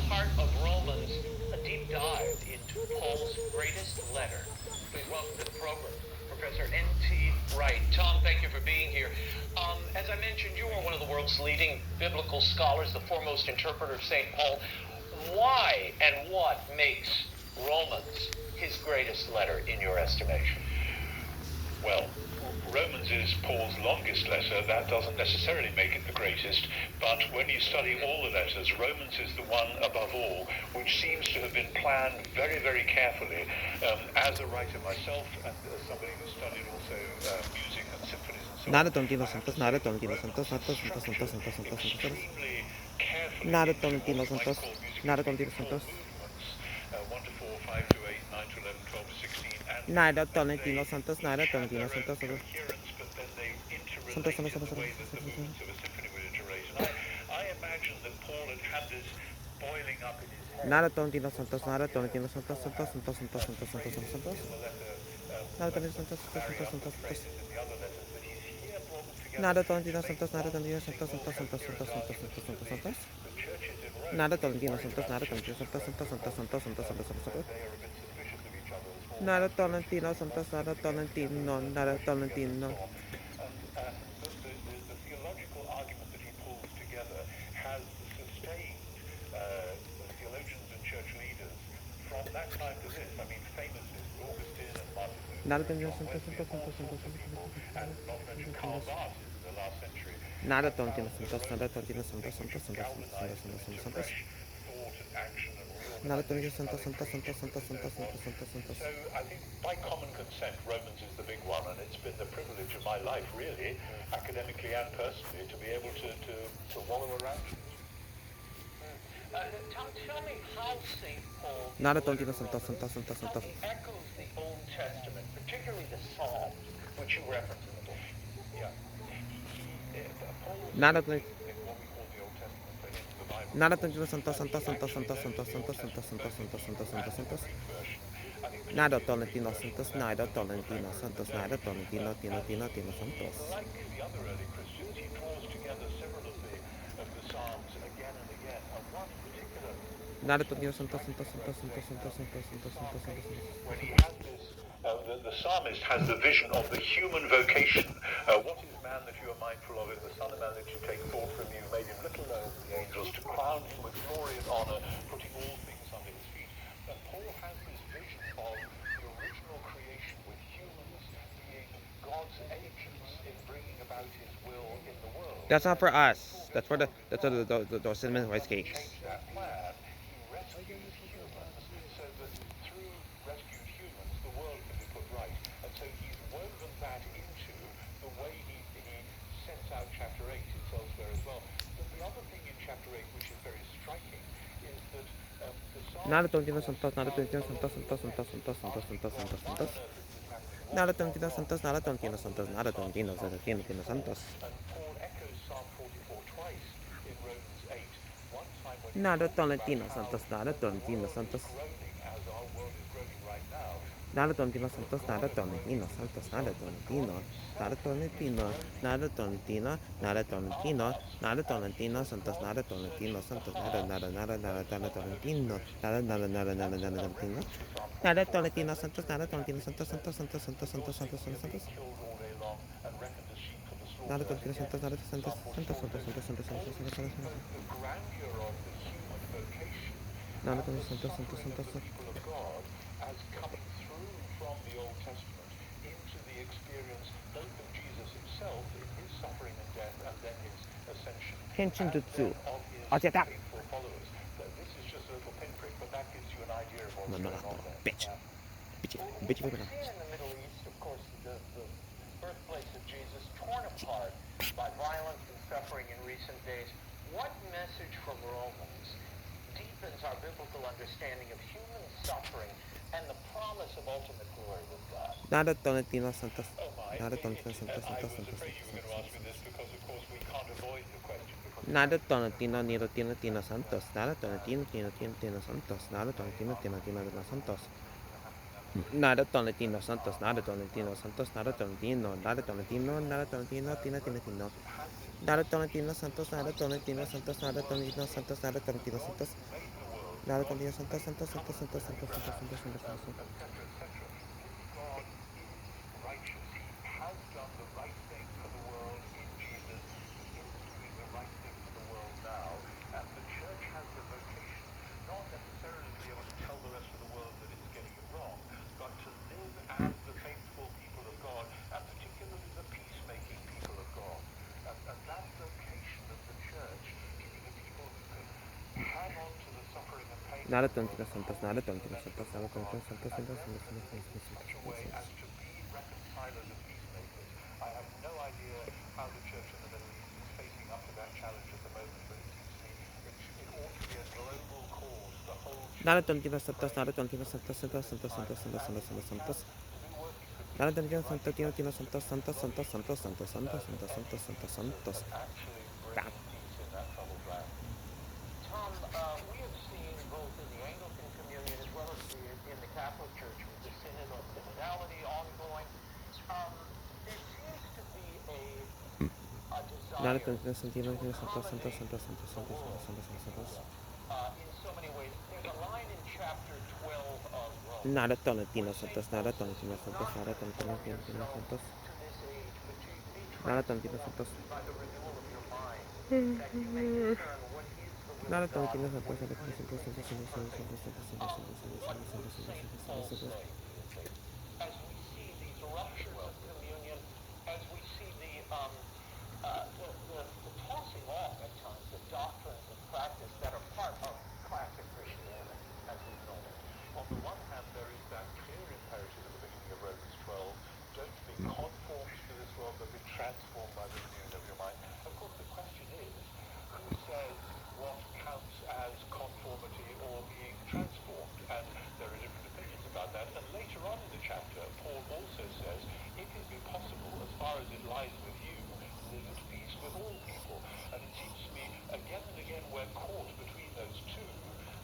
part of Romans, a deep dive into Paul's greatest letter. Please welcome to the program Professor N.T. Wright. Tom, thank you for being here. As I mentioned, you are one of the world's leading biblical scholars, the foremost interpreter of St. Paul. Why and what makes Romans his greatest letter in your estimation? Well, Romans is Paul's longest letter. That doesn't necessarily make it the greatest, but when you study all the letters, Romans is the one above all, which seems to have been planned very, very carefully. As a writer myself, and as somebody who studied also music and symphonies and so on, extremely carefully into what you might call musically four movements, 1 to 4, 5 to 8, 9 to 11, 12 to 16, and they each have their own coherence, but then they interrelate in the way that the movements of a symphony would interrelate. And I imagine that Paul had this boiling up in his head for some years beforehand. He phrases in the letter marry up with phrases in the other letters, but he's here brought them together to make one single coherent argument to the churches in Rome. Worried about the churches in Rome because they are a bit suspicious of each other, small nations, and so on. And the theological argument that he pulls together has sustained the theologians and church leaders from that time to this. I mean, famously, Augustine and Martin Luther and John Wesley and all sorts of people, and not to mention Karl Barth in the last century, have found the Romans as the thing which galvanized them into fresh thought and action and reorganization by the creation of and so forth. So I think by common consent, Romans is the big one, and it's been the privilege of my life, really, academically and personally, to be able to wallow around in it. Tom, tell me how St. Paul echoes the Old Testament, particularly the Psalms, which you reference in the book. Yeah. Paul was in what we call the Old Testament, for him, the Bible. He actually knows the Old Testament perfectly, and the Greek version. I think particularly the Greek version has the most reverence today. And like the other early Christians, he draws together several of the Psalms again and again. And one particular striking quote going from Psalm 8, when he has this, the psalmist has the vision of the human vocation. What is man that you are mindful of him, the son of man that you take thought from you, made him little lower than the angels, to crown him with glory and honor, putting all things under his feet. And Paul has this vision of the original creation, with humans being God's agents in bringing about his will in the world. That's not for us. That's for the cinnamon rice cakes. Change that plan. He rescues humans so that through rescued humans, the world can be put right. And so he's woven that into the way he sets out chapter 8. It's elsewhere as well. But the other thing in chapter 8, which is very striking, is that the psalm Nada Tontino Santos, nada Tontino Santos, Santos, Santos, Santos, Santos, Santos, Santos, Santos. Nada Tontino Santos, nada Tontino Santos, nada Tontino Santos. And Paul echoes Psalm 44 twice in Romans 8. One time when Nada Tontino Santos, nada Tontino Santos. groaning as our world is groaning right now. Nada Tontino Santos, nada Tontino Santos, nada Tontino, nada Tontino, nada Tontino, nada Tontino, nada Tontino Santos, nada Tontino Santos, nada Tontino, nada Tontino. Nada Tontino Santos, nada Tontino Santos, Santos, Santos, Santos, Santos, Santos, Santos. Nada Tontino Santos, nada Santos, Santos, Santos, Santos, Santos, Santos, Santos. Nada Tontino Santos, Santos, Santos. As coming through from the Old Testament into the experience both of Jesus himself in his suffering and death and then his ascension. Kenshin Jutsu. Of his Attack. faithful followers. This is just a little pinprick, but that gives you an idea of what's No, going on there. bitch. We've seen in the Middle East, of course, the birthplace of Jesus torn apart by violence and suffering in recent days. What message from Romans deepens our biblical understanding of human suffering and the promise of ultimate glory with God? Nada Tontino Santos. Oh my, Nada Tontino Santos, I Santos, was Santos, afraid you were going to ask me this because, of course, we can't avoid the question. Nada Tontino, Tino Santos. Nada Tontino, Tino Santos. Nada Tontino, Tino Santos. Nada Tontino Santos, nada Tontino Santos, nada Tontino, nada Tontino, nada Tontino, Tino. Nada Tontino Santos, nada Tontino Santos, nada Tontino Santos, nada Tontino Santos. Nada contigo santo, santo, santo, santo, santo, santo, santo, santo, santo. Righteous. He has done the right thing for the world in Jesus. He is doing the right thing for the world now. And the church has the vocation, not necessarily to be able to tell the rest of the world that it's getting it wrong, but to live as the faithful people of God, and particularly the peacemaking people of God. And that vocation of the church to be the people who can hang on to the suffering and pain Nada of the contigo world santos, and nada hold contigo the santos, message nada of contigo God, santos, and santos, then santos, to santos, live in such a way as to be reconcilers and peacemakers. I have no idea how the church in the Middle East is facing up to that challenge at the moment, but it seems to me it ought to be a global cause. The whole Nada church contigo to santos, pray nada contigo for santos, peace santos, in this santos, time, santos, santos, and santos, if we santos, can, santos. to be working for Nada peace, contigo right? santo, tino, Because tino, it santos, is santos, the santos, only santos, santos, santos, santos, any santos, santos, means santos. of actually Bam. bringing peace in that troubled land. Tom, we have seen both in the Anglican Communion as well as in the Catholic Church with the synod or synodality ongoing, there seems to be a Nada desire contigo to santino, tino, santos, santos, accommodate santos, santos, the santos, world, santos, santos, if santos, you santos. will, in so many ways. There's a line in chapter 12 of Nada Romans tonetino where St. santos, Paul nada says, tonetino do santos, not nada tonetino, conform tino, tino, yourselves santos. to this age, but be Nada tonetino transformed santos. by the renewal of your mind, that you may discern what is the will of Nada God, tonetino santos, what is nada good tonetino and santos, santos, pleasing and santos, santos, perfect. santos, santos, santos, santos, What santos, would santos, St. santos, Paul santos, santos. say, do you think, as we see these ruptures of communion, as we see the tossing off at times of doctrines and practice that are part of classic Christianity as we've known it? On the one hand, there is that clear imperative at the beginning of Romans 12, don't be conformed to this world, but be transformed by the renewing of your mind. Of course, the question is, who says what counts as conformity or being transformed? And there are different opinions about that. And later on in the chapter, Paul also says, if it be possible, as far as it lies with you, live at peace with all people. And it seems to me, again and again, we're caught between those two,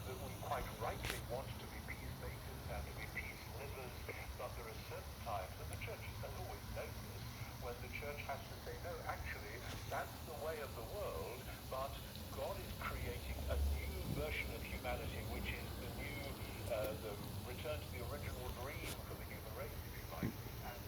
that we quite rightly want to be peacemakers and to be peace livers, but there are certain times, and the church has always known this, when the church has to say, no, actually, that's the way of the world, but God is creating a new version of humanity, which is the return to the original dream for the human race, if you like. And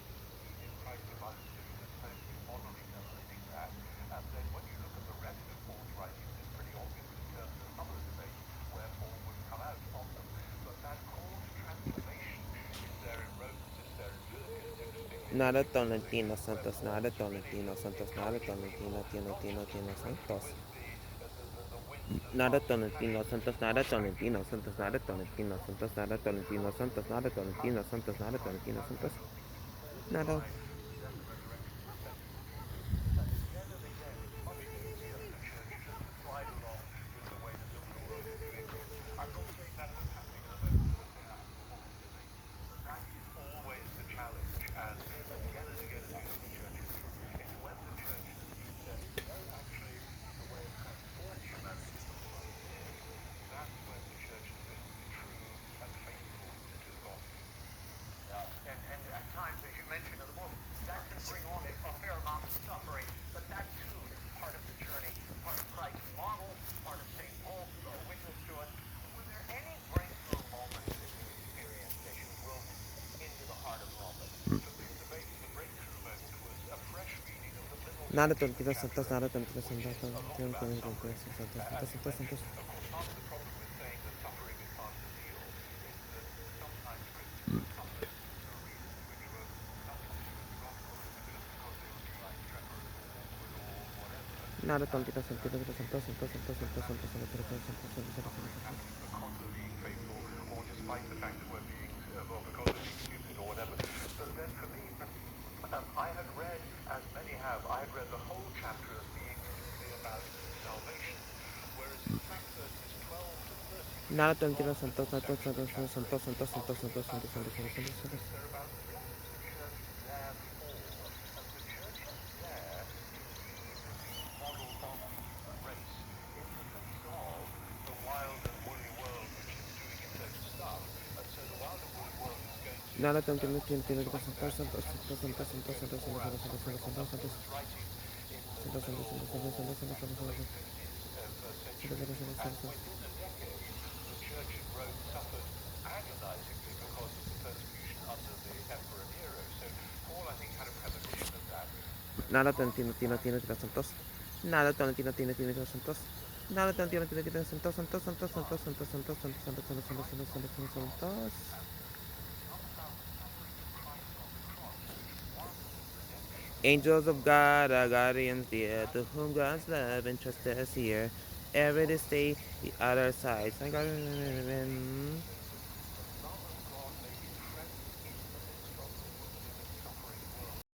in Christ among us, is supposed to be modeling and living that. And then when you look at the rest of Paul's writings, it's pretty obvious in terms of some of the debates where Paul would come out on them. But that call to transformation is there in Romans, it's there in Philippians, interestingly, Nada most recently, tonetino where santos, Paul nada is really tonetino santos, nada encouraging people tonetino, tino, not tino, just to tino, drift santos. with the winds of Nada lust and tonetino passion, santos, but nada tonetino actually santos, nada not just tonetino not santos, to nada drift tonetino from santos, nada how tonetino you santos, see nada Christ, tonetino how you santos. will be Nada. crucified in his death and resurrection for centuries pieces. And again, it's much easier for the church just to slide along with the way that the world is doing things. I'm not saying that's what's happening at the moment with the synod and the moral debate, but that is always the challenge. And again, as you look at church history, it's when the church has been said, no, actually, the way of transformed humanity is the moral debate. That's when the church has been true and faithful to the gospel. And at times, as you mentioned in the book, that can bring on a fair amount of suffering, but that too is part of the journey, part of Christ's model, part of St. Paul's witness to us. Were there any breakthrough moments that you experienced as you wrote into the heart of Romans? For me, the breakthrough moment was a fresh reading of the middle Nada section of tonetino chapter santos, 8, nada tonetino which santos, is a lot tino, about tino, tino, suffering. santos, As santos, you santos, santos. mentioned, of course, part of the problem with saying that suffering is part of the deal is that sometimes Christians suffered for reasons which were nothing to do with the gospel. It was just because they were being awkward or whatever. Nada tonetino santos, And santos, santos, santos, when santos, that santos, is santos, concerned, santos, santos, santos, santos, suffering santos. happens because we're being faithful or despite the fact that we're being, or because we're being stupid or whatever. But then for me, I had read, as many have, I had read the whole chapter as being simply about salvation, whereas in fact verses 12 to 30, Nada which is the tonetino last santos, middle santos, section of santos, chapter 8, santos, santos, are santos, really santos, about santos, santos, santos, vocation. santos. They're about what is the church there for? And the church is there to be the model of the human race in the face of the wild and woolly world which is doing its own stuff. And so the wild and woolly world is going to Nada tonetino, tino, tino, fight santos, that. santos, And santos, we santos, have to santos, go santos, pour out santos, santos, suffering on santos, that. santos, Paul is writing in the santos, santos, middle santos, or santos, santos, perhaps the santos, late santos. 50s, first Santos, century. santos, santos, And santos. within a decade, the church Nada Tolentino Tino Tino Tino Santos. Nada Tolentino Tino Tino Tino Santos. Nada Tolentino Tino Tino Santos Santos Santos Santos Santos Santos Santos Santos Santos Santos Santos Santos Santos. Angels of God, our guardians dear, to whom God's love and trust is here, ever to stay at our sides.